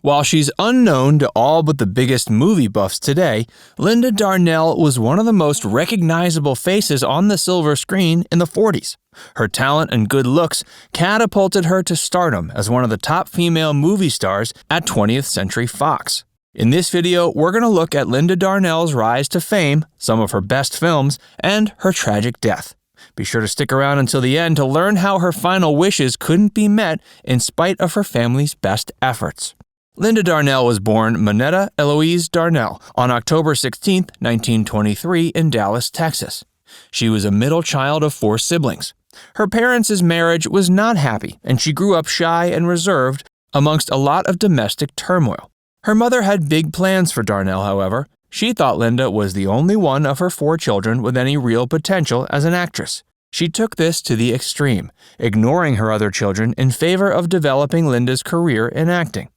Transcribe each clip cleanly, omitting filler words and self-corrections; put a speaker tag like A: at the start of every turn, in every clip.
A: While she's unknown to all but the biggest movie buffs today, Linda Darnell was one of the most recognizable faces on the silver screen in the 40s. Her talent and good looks catapulted her to stardom as one of the top female movie stars at 20th Century Fox. In this video, we're going to look at Linda Darnell's rise to fame, some of her best films, and her tragic death. Be sure to stick around until the end to learn how her final wishes couldn't be met in spite of her family's best efforts. Linda Darnell was born Manetta Eloise Darnell on October 16, 1923 in Dallas, Texas. She was a middle child of 4 siblings. Her parents' marriage was not happy, and she grew up shy and reserved amongst a lot of domestic turmoil. Her mother had big plans for Darnell, however. She thought Linda was the only one of her 4 children with any real potential as an actress. She took this to the extreme, ignoring her other children in favor of developing Linda's career in acting.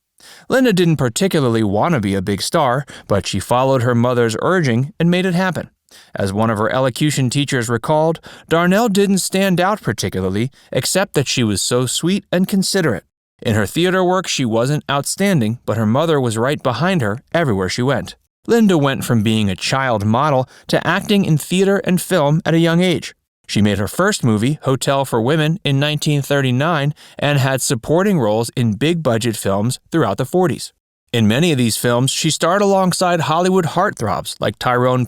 A: Linda didn't particularly want to be a big star, but she followed her mother's urging and made it happen. As one of her elocution teachers recalled, Darnell didn't stand out particularly, except that she was so sweet and considerate. In her theater work, she wasn't outstanding, but her mother was right behind her everywhere she went. Linda went from being a child model to acting in theater and film at a young age. She made her first movie, Hotel for Women, in 1939 and had supporting roles in big-budget films throughout the 40s. In many of these films, she starred alongside Hollywood heartthrobs like Tyrone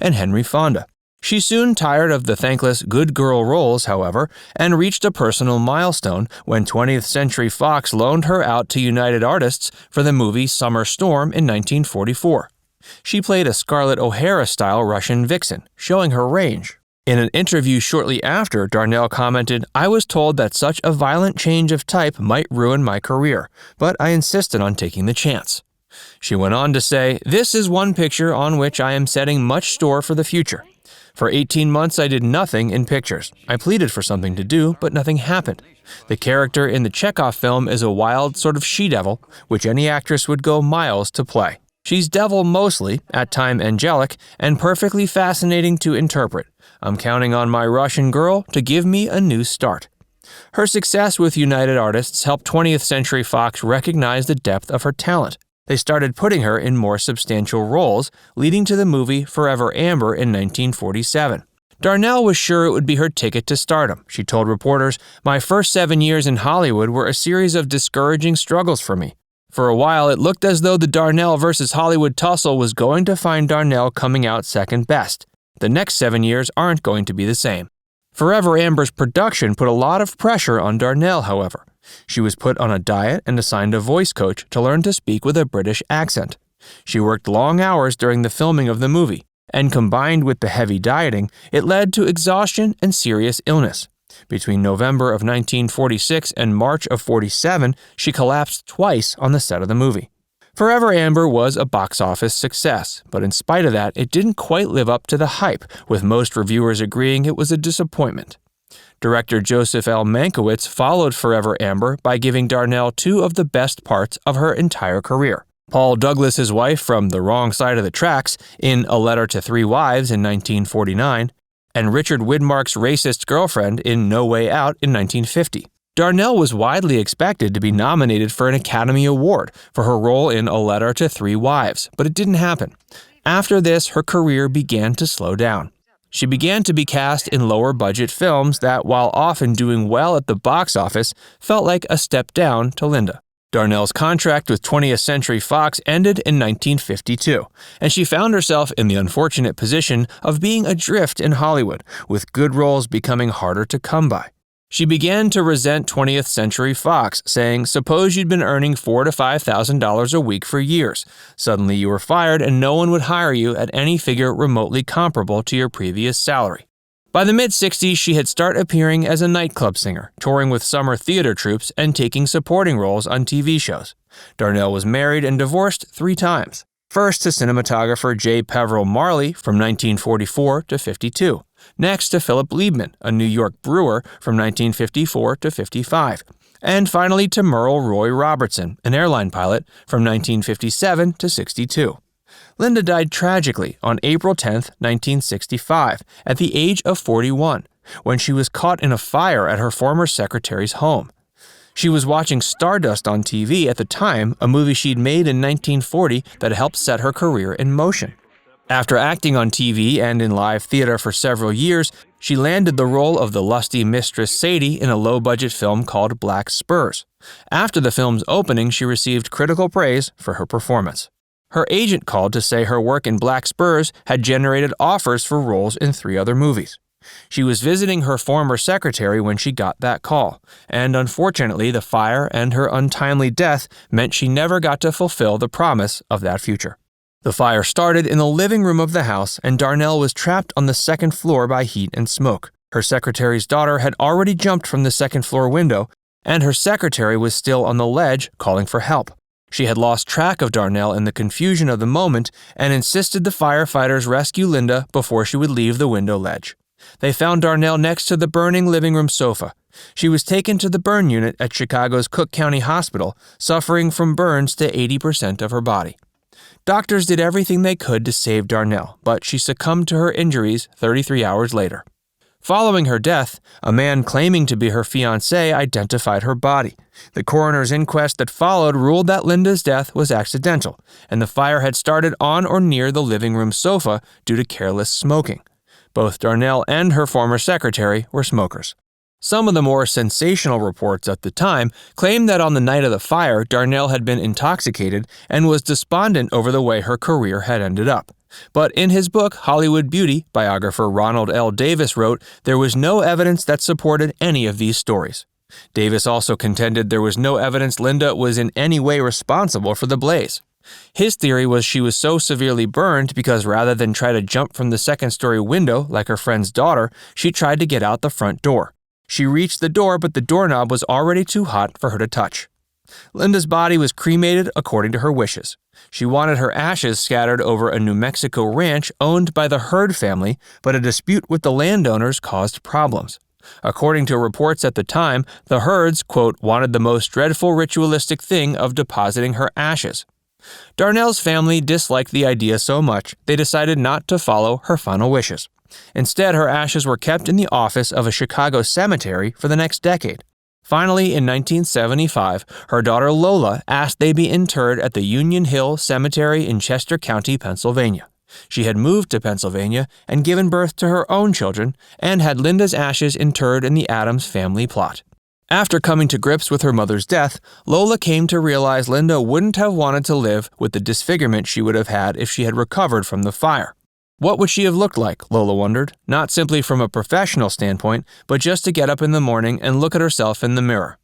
A: and Henry Fonda. She soon tired of the thankless good girl roles, however, and reached a personal milestone when 20th Century Fox loaned her out to United Artists for the movie Summer Storm in 1944. She played a Scarlett O'Hara-style Russian vixen, showing her range. In an interview shortly after, Darnell commented, "I was told that such a violent change of type might ruin my career, but I insisted on taking the chance." She went on to say, "This is one picture on which I am setting much store for the future. For 18 months I did nothing in pictures. I pleaded for something to do, but nothing happened. The character in the Chekhov film is a wild sort of she-devil, which any actress would go miles to play. She's devil mostly, at time angelic, and perfectly fascinating to interpret. I'm counting on my Russian girl to give me a new start." Her success with United Artists helped 20th Century Fox recognize the depth of her talent. They started putting her in more substantial roles, leading to the movie Forever Amber in 1947. Darnell was sure it would be her ticket to stardom. She told reporters, "My first 7 years in Hollywood were a series of discouraging struggles for me. For a while, it looked as though the Darnell versus Hollywood tussle was going to find Darnell coming out second best. The next 7 years aren't going to be the same." Forever Amber's production put a lot of pressure on Darnell, however. She was put on a diet and assigned a voice coach to learn to speak with a British accent. She worked long hours during the filming of the movie, and combined with the heavy dieting, it led to exhaustion and serious illness. Between November of 1946 and March of 47, she collapsed twice on the set of the movie. Forever Amber was a box office success, but in spite of that, it didn't quite live up to the hype, with most reviewers agreeing it was a disappointment. Director Joseph L. Mankiewicz followed Forever Amber by giving Darnell 2 of the best parts of her entire career. Paul Douglas's wife from The Wrong Side of the Tracks in A Letter to 3 Wives in 1949, and Richard Widmark's racist girlfriend in No Way Out in 1950. Darnell was widely expected to be nominated for an Academy Award for her role in A Letter to 3 Wives, but it didn't happen. After this, her career began to slow down. She began to be cast in lower-budget films that, while often doing well at the box office, felt like a step down to Linda. Darnell's contract with 20th Century Fox ended in 1952, and she found herself in the unfortunate position of being adrift in Hollywood, with good roles becoming harder to come by. She began to resent 20th Century Fox, saying, "Suppose you'd been earning $4,000 to $5,000 a week for years. Suddenly you were fired and no one would hire you at any figure remotely comparable to your previous salary." By the mid-60s, she had started appearing as a nightclub singer, touring with summer theater troupes and taking supporting roles on TV shows. Darnell was married and divorced 3 times. First to cinematographer J. Peveril Marley from 1944 to 52. Next to Philip Liebman, a New York brewer from 1954 to 55. And finally to Merle Roy Robertson, an airline pilot from 1957 to 62. Linda died tragically on April 10, 1965, at the age of 41, when she was caught in a fire at her former secretary's home. She was watching Stardust on TV at the time, a movie she'd made in 1940 that helped set her career in motion. After acting on TV and in live theater for several years, she landed the role of the lusty Mistress Sadie in a low-budget film called Black Spurs. After the film's opening, she received critical praise for her performance. Her agent called to say her work in Black Spurs had generated offers for roles in 3 other movies. She was visiting her former secretary when she got that call, and unfortunately the fire and her untimely death meant she never got to fulfill the promise of that future. The fire started in the living room of the house, and Darnell was trapped on the 2nd floor by heat and smoke. Her secretary's daughter had already jumped from the 2nd floor window, and her secretary was still on the ledge calling for help. She had lost track of Darnell in the confusion of the moment and insisted the firefighters rescue Linda before she would leave the window ledge. They found Darnell next to the burning living room sofa. She was taken to the burn unit at Chicago's Cook County Hospital, suffering from burns to 80% of her body. Doctors did everything they could to save Darnell, but she succumbed to her injuries 33 hours later. Following her death, a man claiming to be her fiancé identified her body. The coroner's inquest that followed ruled that Linda's death was accidental, and the fire had started on or near the living room sofa due to careless smoking. Both Darnell and her former secretary were smokers. Some of the more sensational reports at the time claimed that on the night of the fire, Darnell had been intoxicated and was despondent over the way her career had ended up. But in his book, Hollywood Beauty, biographer Ronald L. Davis wrote there was no evidence that supported any of these stories. Davis also contended there was no evidence Linda was in any way responsible for the blaze. His theory was she was so severely burned because rather than try to jump from the 2nd-story window like her friend's daughter, she tried to get out the front door. She reached the door, but the doorknob was already too hot for her to touch. Linda's body was cremated according to her wishes. She wanted her ashes scattered over a New Mexico ranch owned by the Hurd family, but a dispute with the landowners caused problems. According to reports at the time, the Hurds, quote, wanted the most dreadful ritualistic thing of depositing her ashes. Darnell's family disliked the idea so much, they decided not to follow her final wishes. Instead, her ashes were kept in the office of a Chicago cemetery for the next decade. Finally, in 1975, her daughter Lola asked they be interred at the Union Hill Cemetery in Chester County, Pennsylvania. She had moved to Pennsylvania and given birth to her own children and had Linda's ashes interred in the Adams family plot. After coming to grips with her mother's death, Lola came to realize Linda wouldn't have wanted to live with the disfigurement she would have had if she had recovered from the fire. What would she have looked like, Lola wondered, not simply from a professional standpoint, but just to get up in the morning and look at herself in the mirror.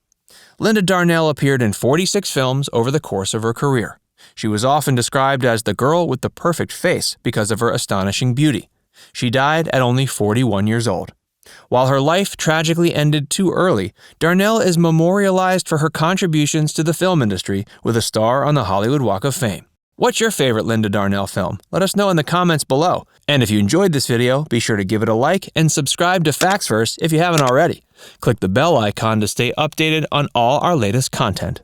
A: Linda Darnell appeared in 46 films over the course of her career. She was often described as the girl with the perfect face because of her astonishing beauty. She died at only 41 years old. While her life tragically ended too early, Darnell is memorialized for her contributions to the film industry with a star on the Hollywood Walk of Fame. What's your favorite Linda Darnell film? Let us know in the comments below. And if you enjoyed this video, be sure to give it a like and subscribe to Facts First if you haven't already. Click the bell icon to stay updated on all our latest content.